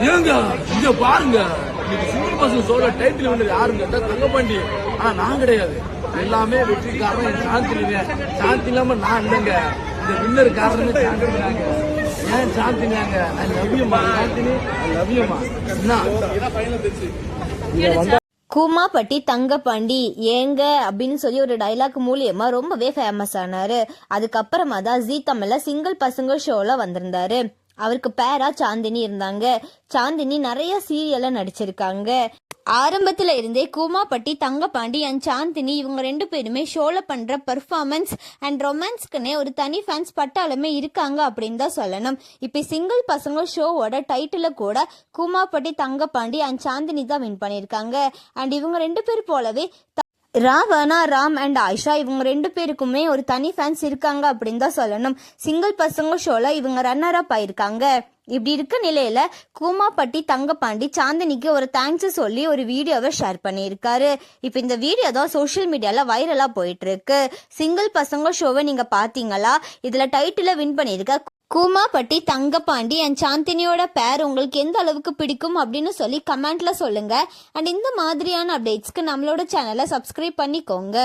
ஏங்க இங்க பாருங்க, இன்னைக்கு சிங்கிள் பசங்க சோழ டைட்டில் வந்து யாருன்னு கேட்டா தங்கப்பாண்டி. ஆனா நான் கிடையாது, எல்லாமே வெற்றி காரணம் சாந்தினிங்க. சாந்தி இல்லாம நான் இல்லைங்க. இந்த வின்னர் காரணமே சாந்தினாங்க. ஏன் சாந்தினாங்க? ஐ லவ் யூமா சாந்தினி, ஐ லவ் யூமா. என்ன கூமாப்பட்டி தங்கப்பாண்டி ஏங்க அப்படின்னு சொல்லி ஒரு டைலாக் மூலியமா ரொம்பவே ஃபேமஸ் ஆனாரு. அதுக்கப்புறமா தான் ஜீ தமிழ்ல சிங்கிள் பசங்க ஷோல வந்திருந்தாரு. அவருக்கு பேரா சாந்தினி இருந்தாங்க. சாந்தினி நிறைய சீரியல்ல நடிச்சிருக்காங்க. ஆரம்பத்துல இருந்தே கூமாப்பட்டி தங்கப்பாண்டி அண்ட் சாந்தினி இவங்க 2 பேருமே ஷோல பண்ற பெர்ஃபார்மன்ஸ் அண்ட் ரொமான்ஸ்க்குன்னே ஒரு தனி ஃபேன்ஸ் பட்டாலுமே இருக்காங்க அப்படின்னு தான் சொல்லணும். இப்ப சிங்கிள் பசங்க ஷோவோட டைட்டில கூட கூமாப்பட்டி தங்கப்பாண்டி அண்ட் சாந்தினி தான் வின் பண்ணியிருக்காங்க. அண்ட் இவங்க 2 பேர் போலவே ராவணா, ராம் அண்ட் ஆயிஷா இவங்க 2 பேருக்குமே ஒரு தனி ஃபேன்ஸ் இருக்காங்க அப்படின்னு தான் சொல்லணும். சிங்கிள் பசங்க ஷோல இவங்க ரன்னர் அப் ஆயிருக்காங்க. இப்படி இருக்க நிலையில கூமாப்பட்டி தங்கப்பாண்டி சாந்தினிக்கு ஒரு தேங்க்ஸ் சொல்லி ஒரு வீடியோவை ஷேர் பண்ணியிருக்காரு. இப்போ இந்த வீடியோ தான் சோஷியல் மீடியால வைரலா போயிட்டு இருக்கு. சிங்கிள் பசங்க ஷோவை நீங்க பாத்தீங்களா? இதுல டைட்டில வின் பண்ணியிருக்க கூமாப்பட்டி தங்கப்பாண்டி அண்ட் சாந்தினியோட பேர் உங்களுக்கு எந்த அளவுக்கு பிடிக்கும் அப்படின்னு சொல்லி கமெண்ட்ல சொல்லுங்க. அண்ட் இந்த மாதிரியான அப்டேட்ஸ்க்கு நம்மளோட சேனலை சப்ஸ்கிரைப் பண்ணிக்கோங்க.